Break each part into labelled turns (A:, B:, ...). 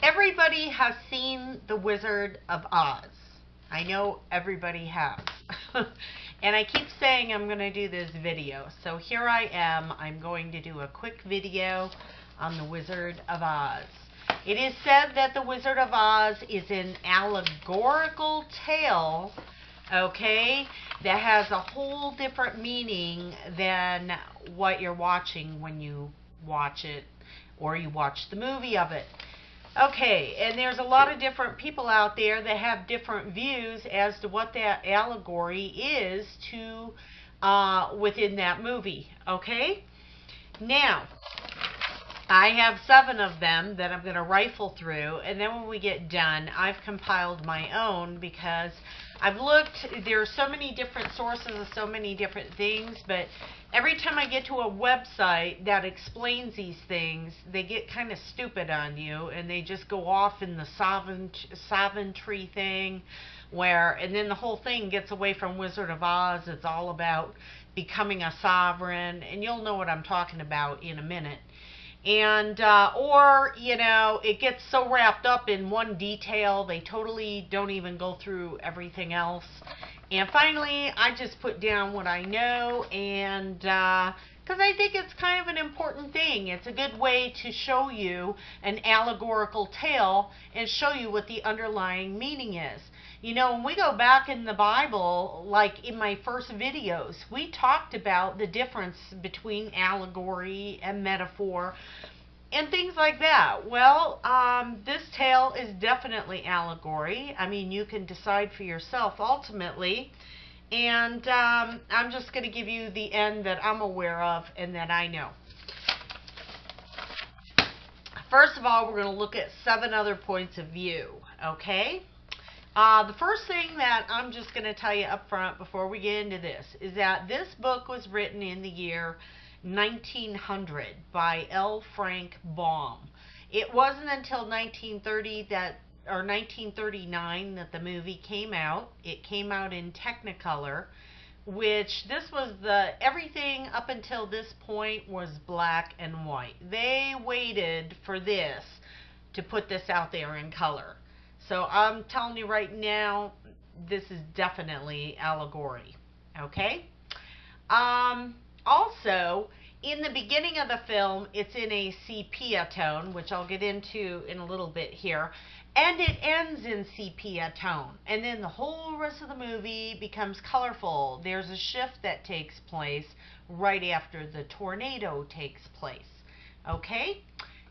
A: Everybody has seen The Wizard of Oz. I know everybody has. And I keep saying I'm going to do this video. So here I am. I'm going to do a quick video on The Wizard of Oz. It is said that The Wizard of Oz is an allegorical tale, okay, that has a whole different meaning than what you're watching when you watch it or you watch the movie of it. Okay, and there's a lot of different people out there that have different views as to what that allegory is to within that movie. Okay, now I have 7 of them that I'm going to rifle through, and then when we get done, I've compiled my own because I've looked, there are so many different sources of so many different things, but every time I get to a website that explains these things, they get kind of stupid on you, and they just go off in the sovereignty thing, where, and then the whole thing gets away from Wizard of Oz. It's all about becoming a sovereign, and you'll know what I'm talking about in a minute. And or it gets so wrapped up in one detail they totally don't even go through everything else. And finally, I just put down what I know, and because I think it's kind of an important thing. It's a good way to show you an allegorical tale and show you what the underlying meaning is. When we go back in the Bible, like in my first videos, we talked about the difference between allegory and metaphor and things like that. Well, this tale is definitely allegory. I mean, you can decide for yourself ultimately. And I'm just going to give you the end that I'm aware of and that I know. First of all, we're going to look at 7 other points of view, okay? The first thing that I'm just going to tell you up front before we get into this is that this book was written in the year 1900 by L. Frank Baum. It wasn't until 1939 that the movie came out. It came out in Technicolor, which this was everything up until this point was black and white. They waited for this to put this out there in color. So I'm telling you right now, this is definitely allegory, okay? Also, in the beginning of the film, it's in a sepia tone, which I'll get into in a little bit here, and it ends in sepia tone. And then the whole rest of the movie becomes colorful. There's a shift that takes place right after the tornado takes place, okay?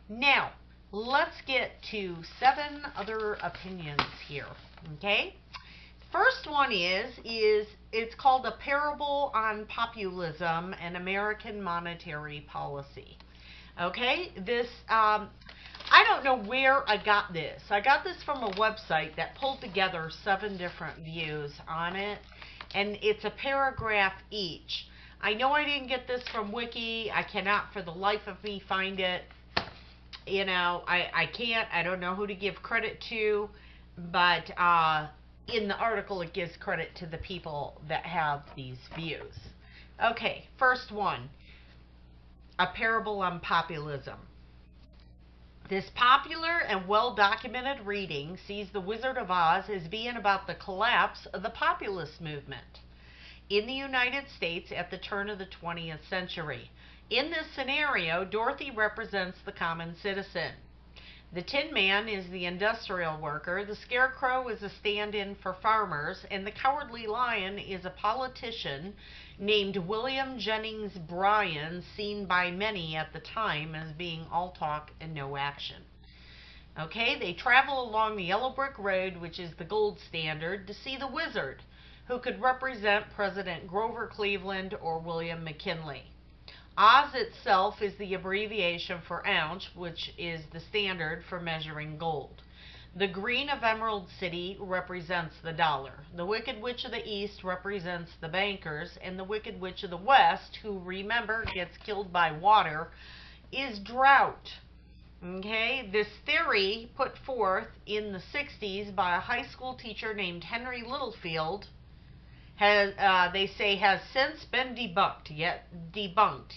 A: Now, let's get to 7 other opinions here, okay? First one is it's called A Parable on Populism and American Monetary Policy. Okay, this, I don't know where I got this. I got this from a website that pulled together 7 different views on it, and it's a paragraph each. I know I didn't get this from Wiki. I cannot for the life of me find it. I can't. I don't know who to give credit to, but in the article it gives credit to the people that have these views. Okay, first one, A Parable on Populism. This popular and well-documented reading sees The Wizard of Oz as being about the collapse of the populist movement in the United States at the turn of the 20th century. In this scenario, Dorothy represents the common citizen. The Tin Man is the industrial worker, the Scarecrow is a stand-in for farmers, and the Cowardly Lion is a politician named William Jennings Bryan, seen by many at the time as being all talk and no action. Okay, they travel along the yellow brick road, which is the gold standard, to see the wizard, who could represent President Grover Cleveland or William McKinley. Oz itself is the abbreviation for ounce, which is the standard for measuring gold. The green of Emerald City represents the dollar. The Wicked Witch of the East represents the bankers, and the Wicked Witch of the West, who, remember, gets killed by water, is drought. Okay, this theory put forth in the 60s by a high school teacher named Henry Littlefield they say has since been debunked,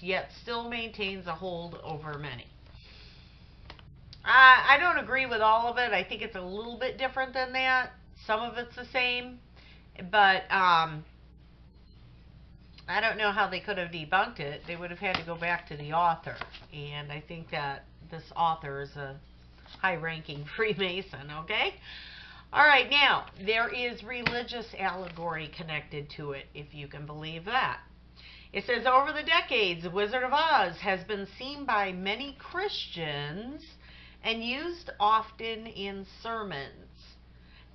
A: yet still maintains a hold over many. I don't agree with all of it. I think it's a little bit different than that. Some of it's the same, but I don't know how they could have debunked it. They would have had to go back to the author, and I think that this author is a high-ranking Freemason, okay? All right, now, there is religious allegory connected to it, if you can believe that. It says, over the decades, The Wizard of Oz has been seen by many Christians and used often in sermons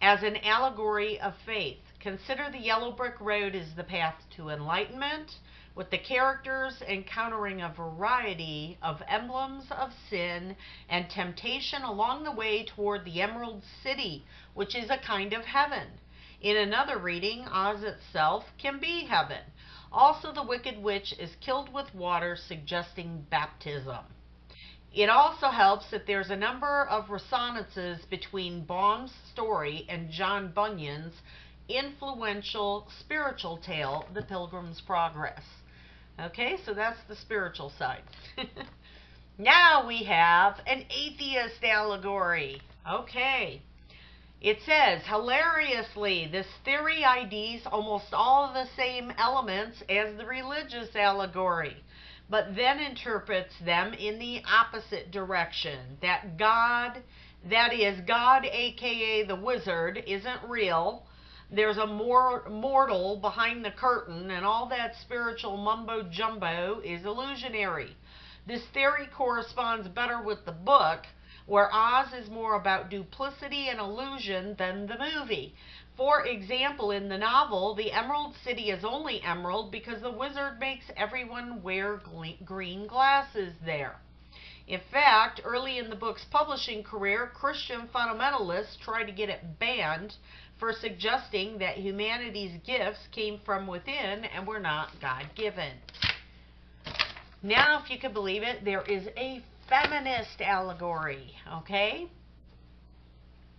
A: as an allegory of faith. Consider the yellow brick road as the path to enlightenment, with the characters encountering a variety of emblems of sin and temptation along the way toward the Emerald City, which is a kind of heaven. In another reading, Oz itself can be heaven. Also, the Wicked Witch is killed with water, suggesting baptism. It also helps that there's a number of resonances between Baum's story and John Bunyan's influential spiritual tale, The Pilgrim's Progress. Okay, so that's the spiritual side. Now we have an atheist allegory. Okay. It says, hilariously, this theory IDs almost all of the same elements as the religious allegory, but then interprets them in the opposite direction, that God, that is, God, aka the wizard, isn't real. There's a mortal behind the curtain, and all that spiritual mumbo-jumbo is illusionary. This theory corresponds better with the book, where Oz is more about duplicity and illusion than the movie. For example, in the novel, the Emerald City is only emerald because the wizard makes everyone wear green glasses there. In fact, early in the book's publishing career, Christian fundamentalists tried to get it banned for suggesting that humanity's gifts came from within and were not God-given. Now, if you can believe it, there is a feminist allegory, okay?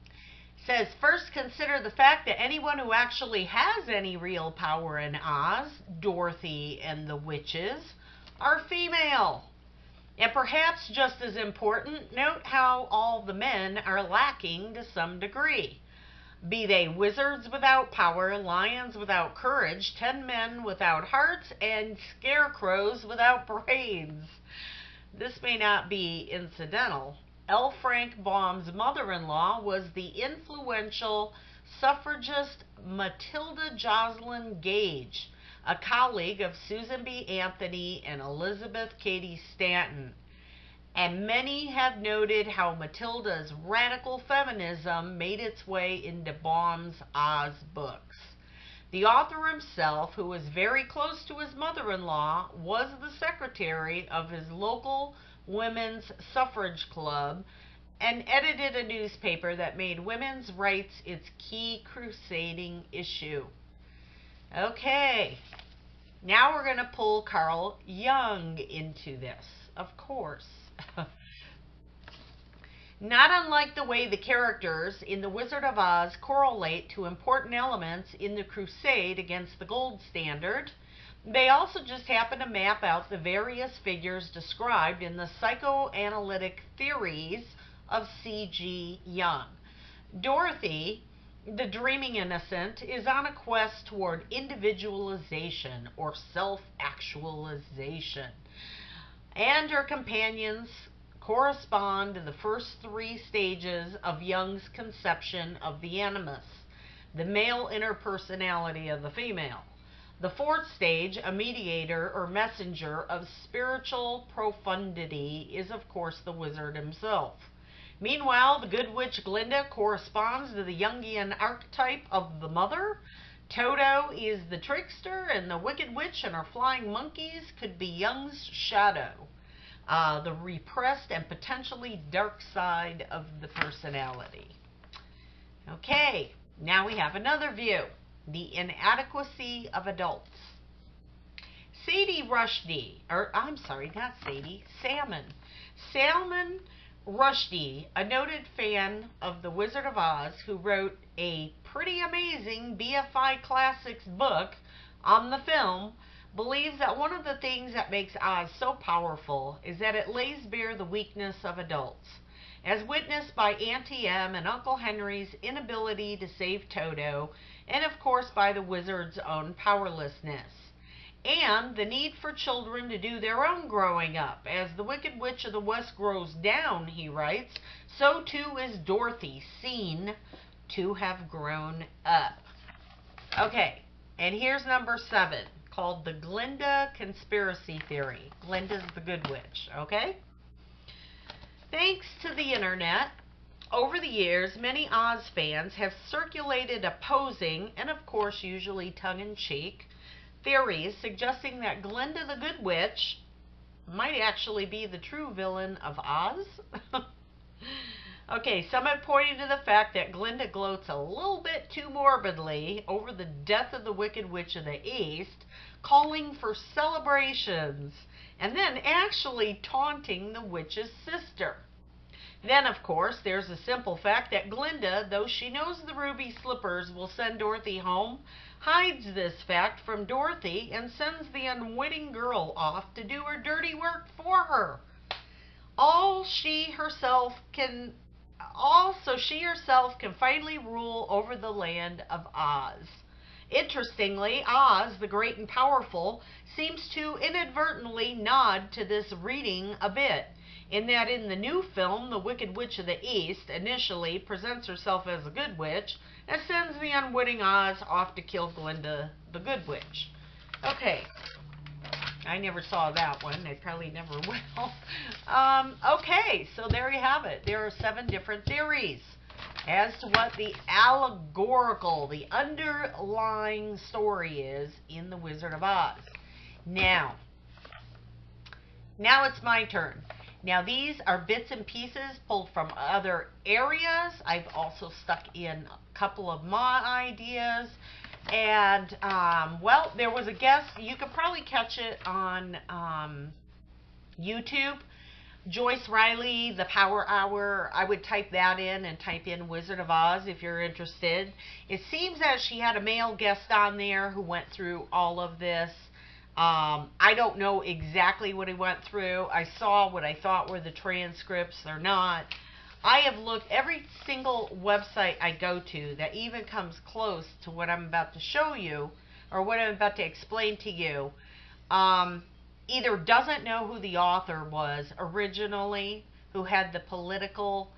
A: It says, first consider the fact that anyone who actually has any real power in Oz, Dorothy and the witches, are female. And perhaps just as important, note how all the men are lacking to some degree. Be they wizards without power, lions without courage, 10 men without hearts, and scarecrows without brains. This may not be incidental. L. Frank Baum's mother-in-law was the influential suffragist Matilda Joslyn Gage, a colleague of Susan B. Anthony and Elizabeth Cady Stanton. And many have noted how Matilda's radical feminism made its way into Baum's Oz books. The author himself, who was very close to his mother-in-law, was the secretary of his local women's suffrage club and edited a newspaper that made women's rights its key crusading issue. Okay, now we're going to pull Carl Jung into this, of course. Not unlike the way the characters in The Wizard of Oz correlate to important elements in the crusade against the gold standard, they also just happen to map out the various figures described in the psychoanalytic theories of C.G. Jung. Dorothy, the dreaming innocent, is on a quest toward individualization or self-actualization, and her companions correspond to the first 3 stages of Jung's conception of the animus, the male interpersonality of the female. The 4th stage, a mediator or messenger of spiritual profundity, is of course the wizard himself. Meanwhile, the good witch Glinda corresponds to the Jungian archetype of the mother. Toto is the trickster, and the wicked witch and her flying monkeys could be Jung's shadow, the repressed and potentially dark side of the personality. Okay, now we have another view, the inadequacy of adults. Salman Rushdie, a noted fan of The Wizard of Oz, who wrote a pretty amazing BFI Classics book on the film, believes that one of the things that makes Oz so powerful is that it lays bare the weakness of adults. as witnessed by Auntie Em and Uncle Henry's inability to save Toto, and of course by the wizard's own powerlessness. And the need for children to do their own growing up. As the Wicked Witch of the West grows down, he writes, so too is Dorothy seen to have grown up. Okay, and here's number 7, called the Glinda Conspiracy Theory. Glinda's the good witch, okay? Thanks to the internet, over the years, many Oz fans have circulated opposing, and of course usually tongue-in-cheek, theories suggesting that Glinda the Good Witch might actually be the true villain of Oz. Okay, some have pointed to the fact that Glinda gloats a little bit too morbidly over the death of the Wicked Witch of the East, calling for celebrations, and then actually taunting the witch's sister. Then, of course, there's the simple fact that Glinda, though she knows the ruby slippers will send Dorothy home, hides this fact from Dorothy and sends the unwitting girl off to do her dirty work for her. So she herself can finally rule over the land of Oz. Interestingly, Oz, the great and powerful, seems to inadvertently nod to this reading a bit, in that in the new film, the Wicked Witch of the East initially presents herself as a good witch and sends the unwitting Oz off to kill Glinda the Good Witch. Okay, I never saw that one. I probably never will. Okay, so there you have it. There are 7 different theories as to what the allegorical, the underlying story is in The Wizard of Oz. Now it's my turn. Now these are bits and pieces pulled from other areas. I've also stuck in a couple of my ideas. And, well, there was a guest, you could probably catch it on YouTube. Joyce Riley, The Power Hour. I would type that in and type in Wizard of Oz if you're interested. It seems that she had a male guest on there who went through all of this. I don't know exactly what he went through. I saw what I thought were the transcripts. They're not. I have looked every single website I go to that even comes close to what I'm about to show you or what I'm about to explain to you. Either doesn't know who the author was originally, who had the political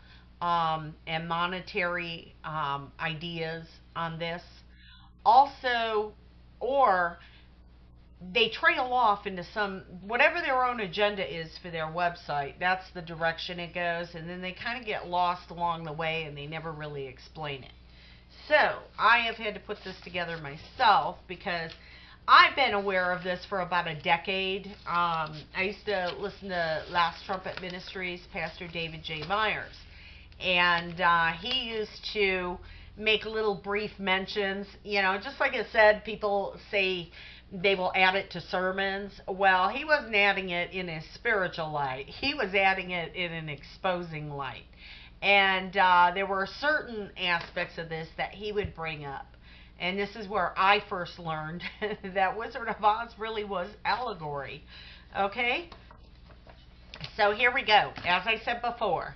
A: and monetary ideas on this. Also, or they trail off into whatever their own agenda is for their website. That's the direction it goes, and then they kind of get lost along the way and they never really explain it. So I have had to put this together myself because I've been aware of this for about a decade. I used to listen to Last Trumpet Ministries, Pastor David J. Myers, and he used to make little brief mentions, just like I said, people say they will add it to sermons. Well, he wasn't adding it in a spiritual light. He was adding it in an exposing light. And there were certain aspects of this that he would bring up. And this is where I first learned that Wizard of Oz really was allegory. Okay? So here we go. As I said before,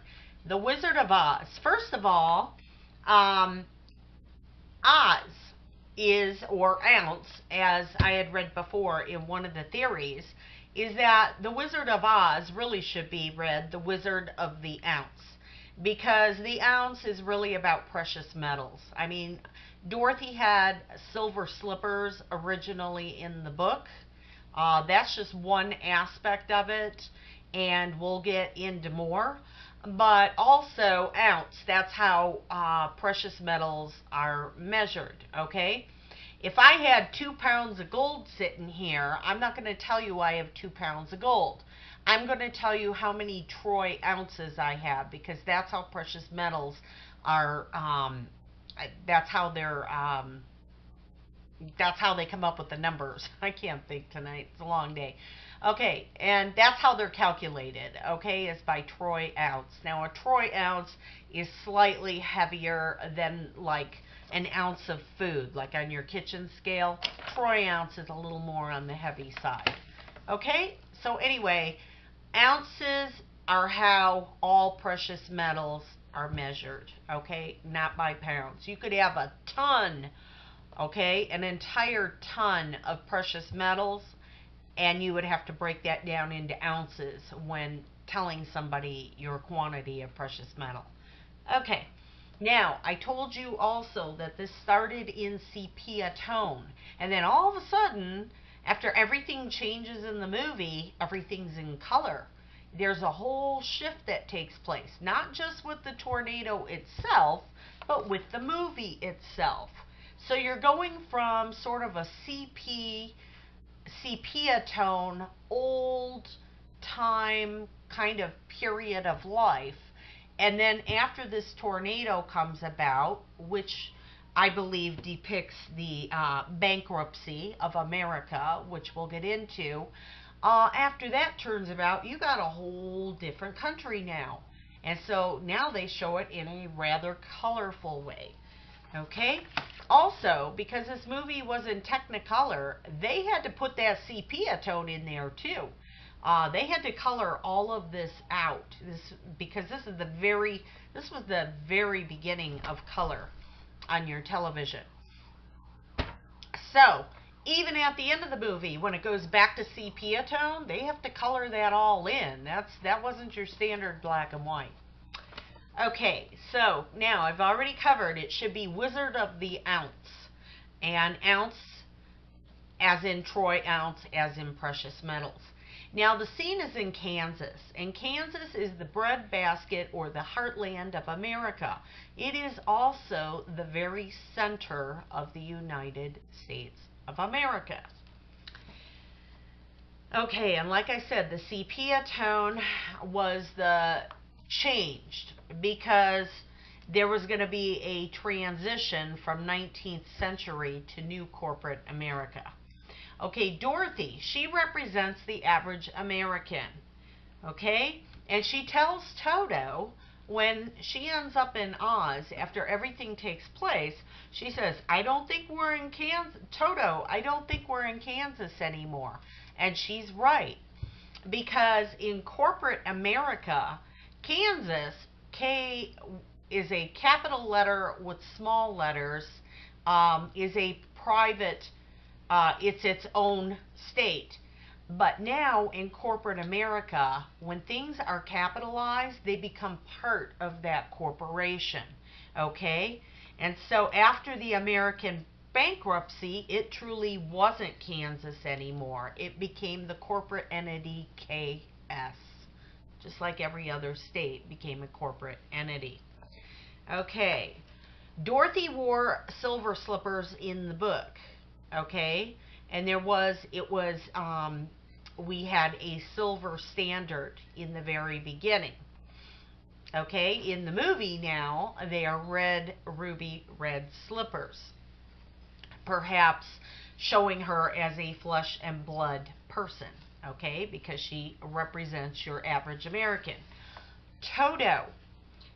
A: the Wizard of Oz. First of all, Oz is, or ounce, as I had read before in one of the theories, is that the Wizard of Oz really should be read the Wizard of the Ounce, because the ounce is really about precious metals. I mean, Dorothy had silver slippers originally in the book. That's just one aspect of it, and we'll get into more. But also ounce, that's how precious metals are measured, okay? If I had 2 pounds of gold sitting here, I'm not going to tell you I have 2 pounds of gold. I'm going to tell you how many troy ounces I have, because that's how precious metals are, that's how they come up with the numbers. I can't think tonight. It's a long day. Okay, and that's how they're calculated, okay, is by troy ounce. Now, a troy ounce is slightly heavier than, like, an ounce of food, like on your kitchen scale. Troy ounce is a little more on the heavy side. Okay, so anyway, ounces are how all precious metals are measured, okay? Not by pounds. You could have a ton, okay, an entire ton of precious metals, and you would have to break that down into ounces when telling somebody your quantity of precious metal. Okay, now I told you also that this started in sepia tone, and then all of a sudden, after everything changes in the movie, everything's in color. There's a whole shift that takes place, not just with the tornado itself, but with the movie itself. So you're going from sort of a sepia tone, old time kind of period of life. And then after this tornado comes about, which I believe depicts the bankruptcy of America, which we'll get into, after that turns about, you got a whole different country now. And so now they show it in a rather colorful way. Okay? Also, because this movie was in Technicolor, they had to put that sepia tone in there too. They had to color all of this out, because this was the very beginning of color on your television. So, even at the end of the movie, when it goes back to sepia tone, they have to color that all in. That wasn't your standard black and white. Okay, so now I've already covered it should be Wizard of the Ounce. And ounce as in troy ounce as in precious metals. Now the scene is in Kansas, and Kansas is the breadbasket or the heartland of America. It is also the very center of the United States of America. Okay, and like I said, the sepia tone was changed because there was going to be a transition from 19th century to new corporate America. Okay, Dorothy, she represents the average American. Okay, and she tells Toto when she ends up in Oz after everything takes place, she says, I don't think we're in Kansas, Toto, I don't think we're in Kansas anymore. And she's right, because in corporate America, Kansas, K is a capital letter with small letters, is a private, it's its own state. But now in corporate America, when things are capitalized, they become part of that corporation. Okay? And so after the American bankruptcy, it truly wasn't Kansas anymore. It became the corporate entity KS. Just like every other state became a corporate entity. Okay. Dorothy wore silver slippers in the book. Okay? And we had a silver standard in the very beginning. Okay? In the movie now, they are red, ruby red slippers. Perhaps showing her as a flesh and blood person. Okay? Because she represents your average American. Toto.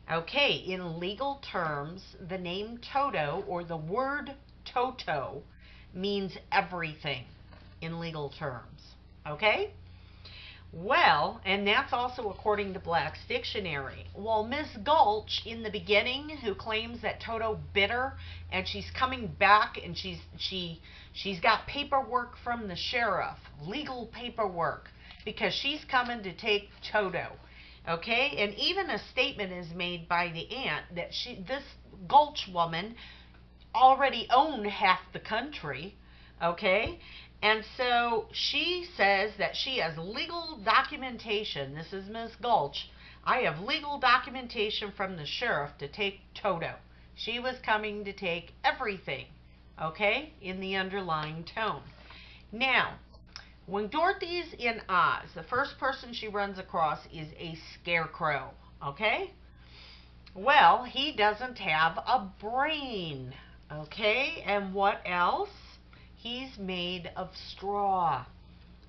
A: Okay, in legal terms, the name Toto or the word Toto means everything in legal terms. Okay? Well, and that's also according to Black's Dictionary. Well, Miss Gulch in the beginning, who claims that Toto bit her, and she's coming back and she's got paperwork from the sheriff, legal paperwork, because she's coming to take Toto. Okay, and even a statement is made by the aunt that this Gulch woman already owned half the country. Okay, and so she says that she has legal documentation. This is Miss Gulch. I have legal documentation from the sheriff to take Toto. She was coming to take everything. Okay, in the underlying tone. Now, when Dorothy's in Oz, the first person she runs across is a scarecrow, okay? Well, he doesn't have a brain, okay? And what else? He's made of straw,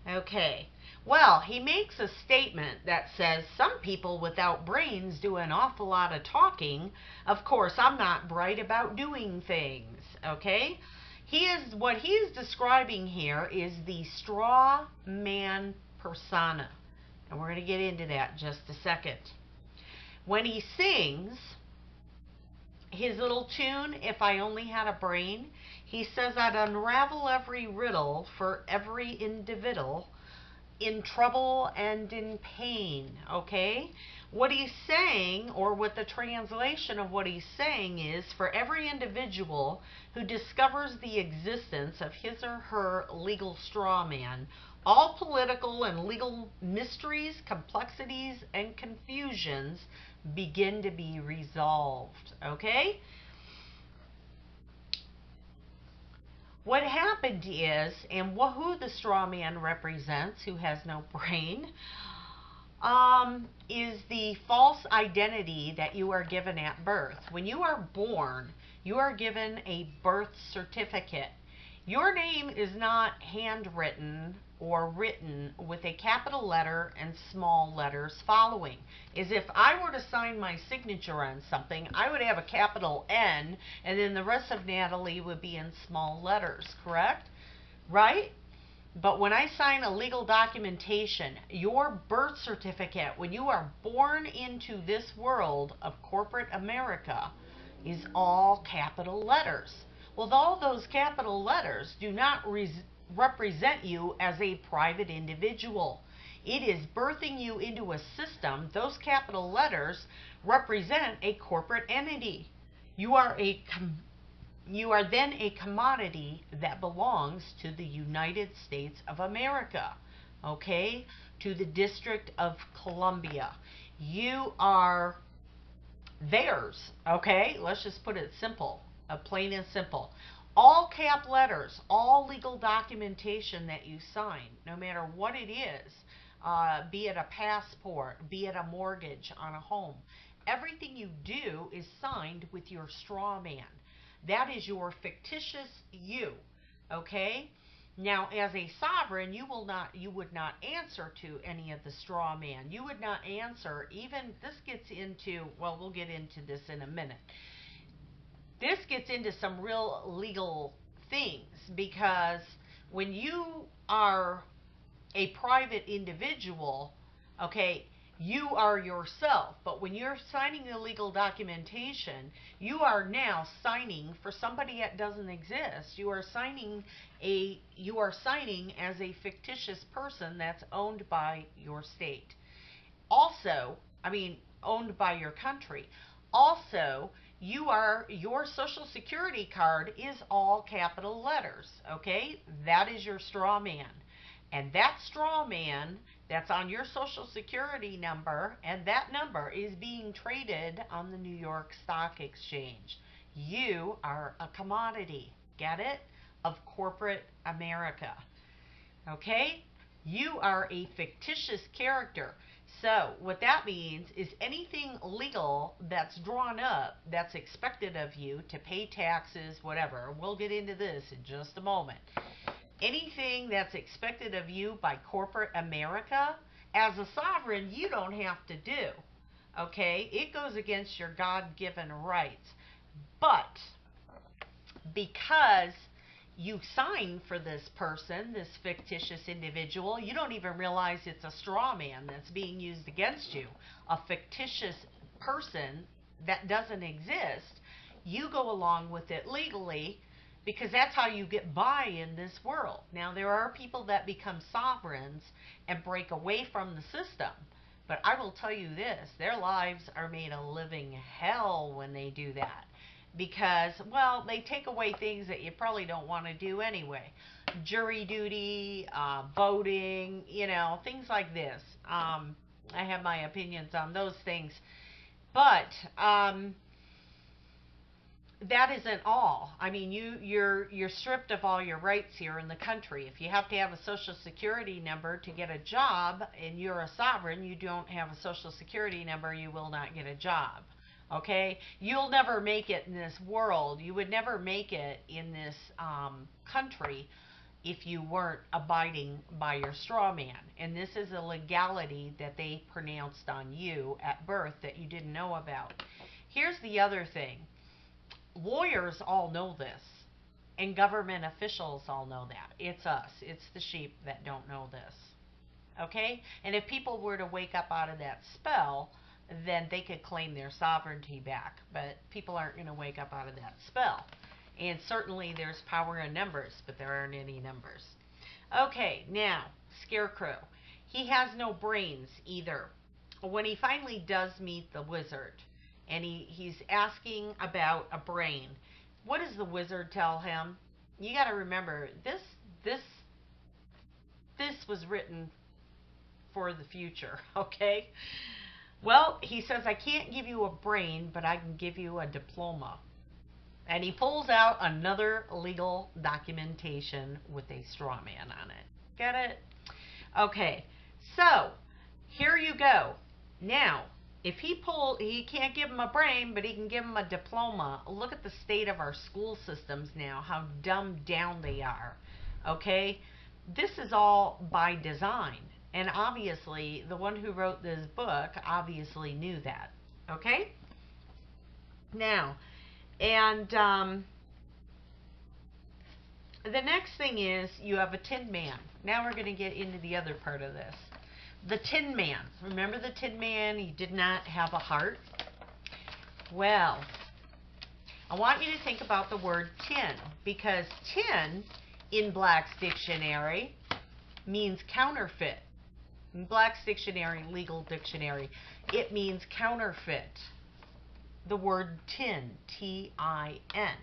A: okay? Well, he makes a statement that says, some people without brains do an awful lot of talking. Of course, I'm not bright about doing things, okay? What he is describing here is the straw man persona. And we're going to get into that in just a second. When he sings his little tune, If I Only Had a Brain, he says, I'd unravel every riddle for every individual in trouble and in pain, okay? What he's saying, or what the translation of what he's saying is, for every individual who discovers the existence of his or her legal straw man, all political and legal mysteries, complexities, and confusions begin to be resolved, okay? What happened is, and who the straw man represents, who has no brain, is the false identity that you are given at birth. When you are born, you are given a birth certificate. Your name is not handwritten or written with a capital letter and small letters following. As if I were to sign my signature on something, I would have a capital N, and then the rest of Natalie would be in small letters, correct? Right? But when I sign a legal documentation, your birth certificate, when you are born into this world of corporate America, is all capital letters. Well, all those capital letters do not represent you as a private individual. It is birthing you into a system. Those capital letters represent a corporate entity. You are then a commodity that belongs to the United States of America, okay? To the District of Columbia. You are theirs, okay? Let's just put it simple, plain and simple. All cap letters, all legal documentation that you sign, no matter what it is, be it a passport, be it a mortgage on a home, everything you do is signed with your straw man. That is your fictitious you, okay? Now, as a sovereign, you would not answer to any of the straw man. You would not answer, even, this gets into, well, we'll get into this in a minute. This gets into some real legal things, because when you are a private individual, okay, you are yourself. But when you're signing the legal documentation, you are now signing for somebody that doesn't exist. You are signing as a fictitious person that's owned by your state. Also, owned by your country. Also, your social security card is all capital letters, okay? That is your straw man. And that straw man that's on your social security number, and that number is being traded on the New York Stock Exchange. You are a commodity, get it? Of corporate America, okay? You are a fictitious character. So what that means is anything legal that's drawn up, that's expected of you to pay taxes, whatever. We'll get into this in just a moment. Anything that's expected of you by corporate America, as a sovereign, you don't have to do. Okay? It goes against your God-given rights. But because you sign for this person, this fictitious individual, you don't even realize it's a straw man that's being used against you. A fictitious person that doesn't exist. You go along with it legally, because that's how you get by in this world. Now, there are people that become sovereigns and break away from the system. But I will tell you this, their lives are made a living hell when they do that. Because, well, they take away things that you probably don't want to do anyway. Jury duty, voting, things like this. I have my opinions on those things. But that isn't all. You're stripped of all your rights here in the country. If you have to have a social security number to get a job, and you're a sovereign, you don't have a social security number, you will not get a job. Okay? You'll never make it in this world. You would never make it in this country if you weren't abiding by your straw man. And this is a legality that they pronounced on you at birth that you didn't know about. Here's the other thing. Lawyers all know this, and government officials all know that. It's us. It's the sheep that don't know this. Okay? And if people were to wake up out of that spell, then they could claim their sovereignty back. But people aren't going to wake up out of that spell. And certainly there's power in numbers, but there aren't any numbers. Okay, now, Scarecrow. He has no brains either. When he finally does meet the wizard, and he's asking about a brain, what does the wizard tell him? You got to remember, this was written for the future, okay? Well, he says, I can't give you a brain, but I can give you a diploma. And he pulls out another legal documentation with a straw man on it. Get it? Okay, so here you go. Now, if he can't give him a brain, but he can give him a diploma. Look at the state of our school systems now, how dumbed down they are. Okay? This is all by design. And obviously, the one who wrote this book obviously knew that. Okay? Now, and the next thing is you have a Tin Man. Now we're going to get into the other part of this. The Tin Man. Remember the Tin Man? He did not have a heart. Well, I want you to think about the word tin, because tin in Black's dictionary means counterfeit. In Black's dictionary, legal dictionary, it means counterfeit. The word tin, T-I-N.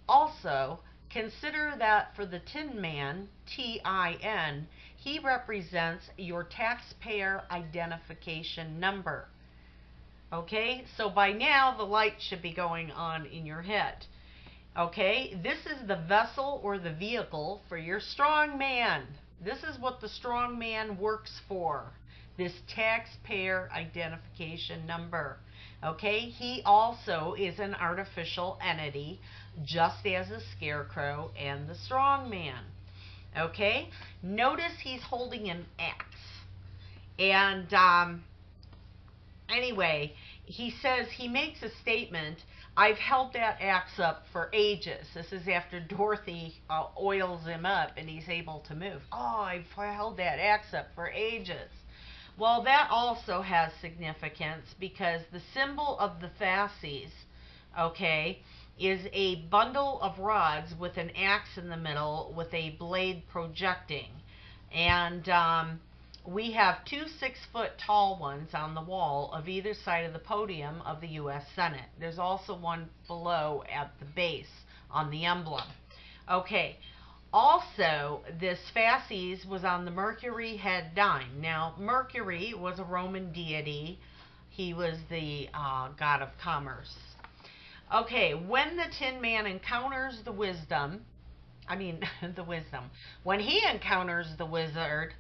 A: Also, consider that for the Tin Man, T-I-N, he represents your taxpayer identification number. Okay, so by now the light should be going on in your head. Okay, this is the vessel or the vehicle for your strong man. This is what the strong man works for. This taxpayer identification number. Okay, he also is an artificial entity, just as a Scarecrow and the strong man. Okay, notice he's holding an axe. And anyway, he says, he makes a statement, I've held that axe up for ages. This is after Dorothy oils him up and he's able to move. Oh, I've held that axe up for ages. Well, that also has significance, because the symbol of the fasces, okay, is a bundle of rods with an axe in the middle with a blade projecting. And we have 2 6-foot tall ones on the wall of either side of the podium of the U.S. Senate. There's also one below at the base on the emblem. Okay. Also, this fasces was on the Mercury head dime. Now, Mercury was a Roman deity. He was the god of commerce. Okay, when the Tin Man encounters the wisdom, when he encounters the wizard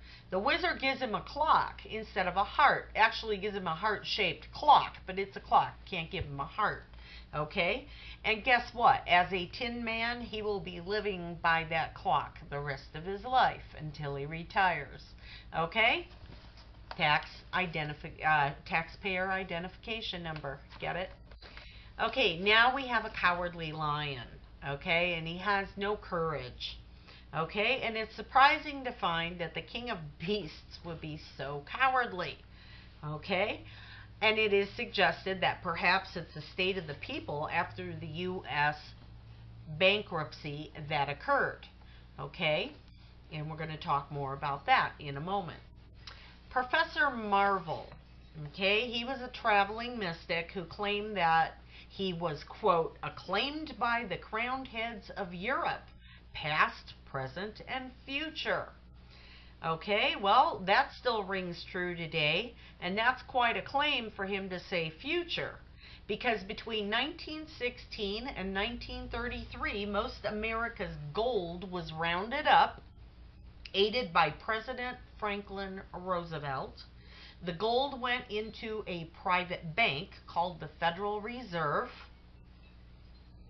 A: gives him a clock instead of a heart. Actually gives him a heart-shaped clock, but it's a clock. Can't give him a heart. Okay? And guess what? As a Tin Man, he will be living by that clock the rest of his life until he retires. Okay? Taxpayer identification number. Get it? Okay, now we have a cowardly lion. Okay? And he has no courage. Okay? And it's surprising to find that the king of beasts would be so cowardly. Okay? And it is suggested that perhaps it's the state of the people after the U.S. bankruptcy that occurred. Okay? And we're going to talk more about that in a moment. Professor Marvel. Okay? He was a traveling mystic who claimed that he was, quote, acclaimed by the crowned heads of Europe, past, present, and future. Okay, well, that still rings true today, and that's quite a claim for him to say future, because between 1916 and 1933, most America's gold was rounded up, aided by President Franklin Roosevelt. The gold went into a private bank called the Federal Reserve.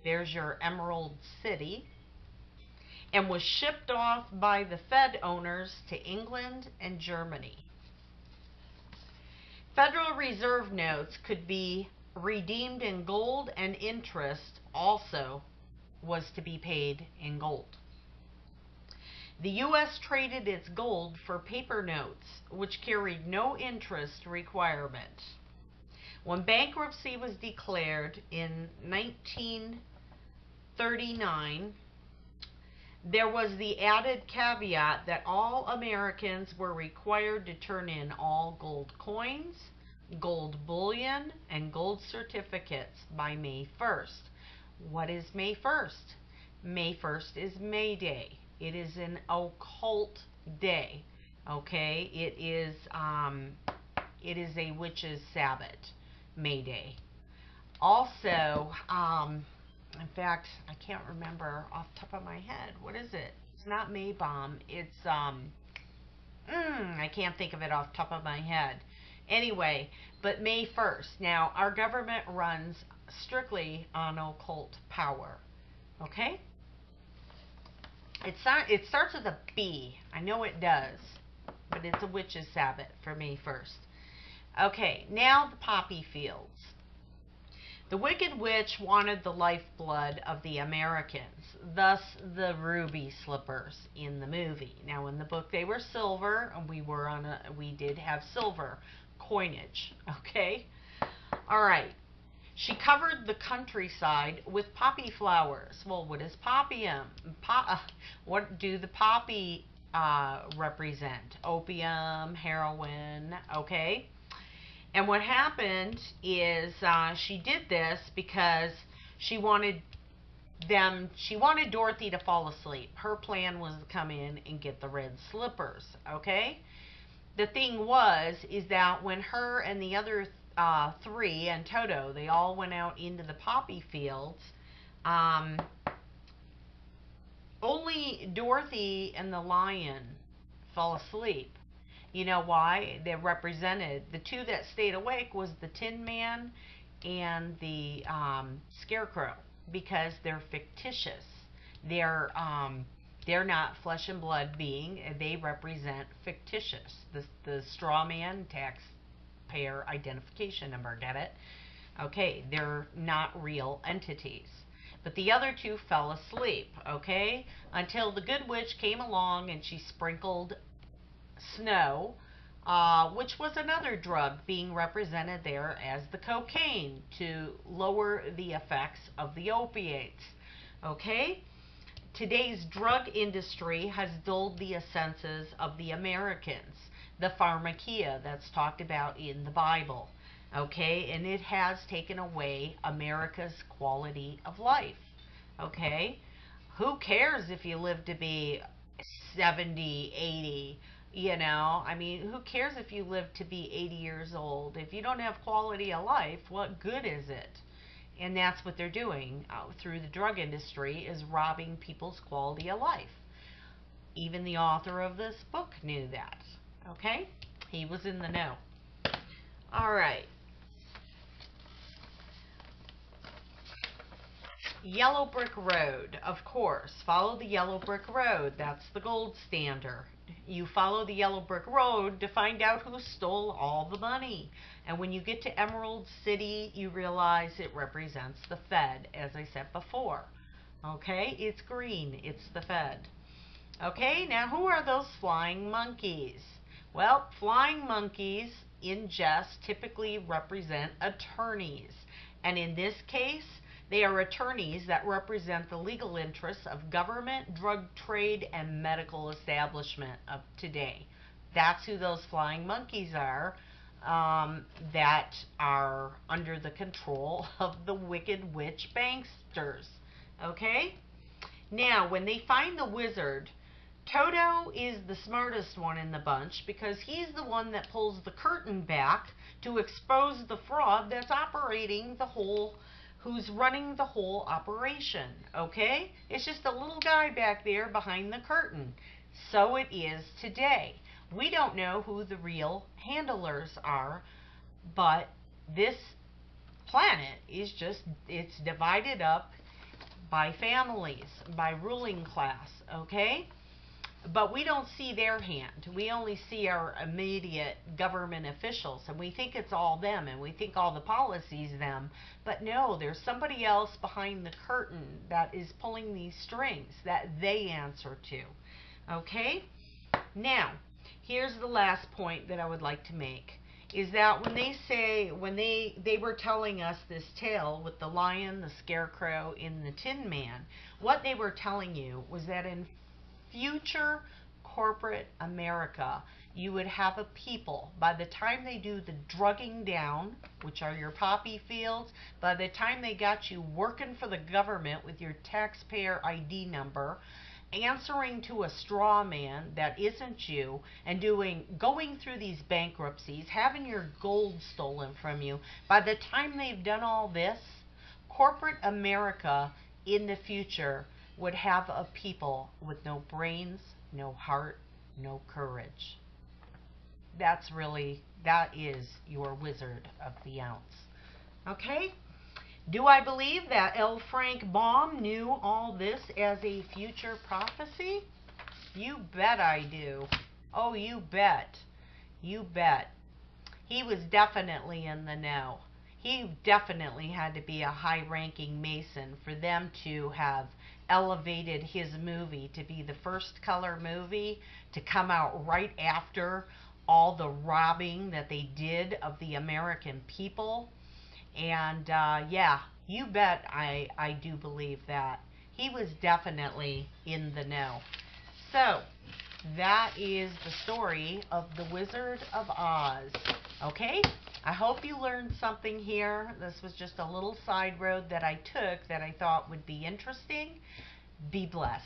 A: There's your Emerald City. And was shipped off by the Fed owners to England and Germany. Federal Reserve notes could be redeemed in gold, and interest also was to be paid in gold. The U.S. traded its gold for paper notes, which carried no interest requirement. When bankruptcy was declared in 1939, there was the added caveat that all Americans were required to turn in all gold coins, gold bullion, and gold certificates by May 1st. What is May 1st? May 1st is May Day. It is an occult day. Okay? It is a witch's Sabbath, May Day. Also, in fact, I can't remember off the top of my head. What is it? It's not Maybomb. It's, I can't think of it off the top of my head. Anyway, but May 1st. Now, our government runs strictly on occult power. Okay? It starts with a B. I know it does. But it's a witch's Sabbath for May 1st. Okay, now the poppy fields. The Wicked Witch wanted the lifeblood of the Americans, thus the ruby slippers in the movie. Now in the book they were silver, and we did have silver coinage, okay? All right. She covered the countryside with poppy flowers. Well, what is poppium? What do the poppy represent? Opium, heroin, okay? And what happened is she did this because she wanted Dorothy to fall asleep. Her plan was to come in and get the red slippers, okay? The thing is that when her and the other three and Toto, they all went out into the poppy fields, only Dorothy and the lion fell asleep. You know why? They represented, the two that stayed awake was the Tin Man and the Scarecrow, because they're fictitious. They're not flesh and blood being. They represent fictitious. The straw man, taxpayer identification number, get it? Okay, they're not real entities. But the other two fell asleep, okay? Until the Good Witch came along and she sprinkled snow, which was another drug being represented there as the cocaine, to lower the effects of the opiates. Okay? Today's drug industry has dulled the senses of the Americans. The pharmakia that's talked about in the Bible. Okay? And it has taken away America's quality of life. Okay? Who cares if you live to be 70, 80? You know, I mean, who cares if you live to be 80 years old? If you don't have quality of life, what good is it? And that's what they're doing through the drug industry, is robbing people's quality of life. Even the author of this book knew that. Okay? He was in the know. All right. Yellow brick road, of course. Follow the yellow brick road. That's the gold standard. You follow the yellow brick road to find out who stole all the money. And when you get to Emerald City, you realize it represents the Fed, as I said before. Okay, it's green. It's the Fed. Okay, now who are those flying monkeys? Well, flying monkeys in jest typically represent attorneys. And in this case, they are attorneys that represent the legal interests of government, drug trade, and medical establishment of today. That's who those flying monkeys are, that are under the control of the Wicked Witch banksters. Okay? Now, when they find the wizard, Toto is the smartest one in the bunch, because he's the one that pulls the curtain back to expose the fraud that's operating who's running the whole operation, okay? It's just a little guy back there behind the curtain. So it is today. We don't know who the real handlers are, but this planet is it's divided up by families, by ruling class, okay? But we don't see their hand. We only see our immediate government officials, and we think it's all them, and we think all the policies them. But no, there's somebody else behind the curtain that is pulling these strings that they answer to. Okay? Now, here's the last point that I would like to make. Is that when they were telling us this tale with the lion, the scarecrow, and the Tin Man, what they were telling you was that in future corporate America, you would have a people, by the time they do the drugging down, which are your poppy fields, by the time they got you working for the government with your taxpayer ID number, answering to a straw man that isn't you, and going through these bankruptcies, having your gold stolen from you, by the time they've done all this, corporate America in the future would have a people with no brains, no heart, no courage. That is your Wizard of the Ounce. Okay? Do I believe that L. Frank Baum knew all this as a future prophecy? You bet I do. Oh, you bet. You bet. He was definitely in the know. He definitely had to be a high-ranking Mason for them to have elevated his movie to be the first color movie to come out right after all the robbing that they did of the American people. And yeah, you bet I do believe that. He was definitely in the know. So, that is the story of the Wizard of Oz. Okay? I hope you learned something here. This was just a little side road that I took that I thought would be interesting. Be blessed.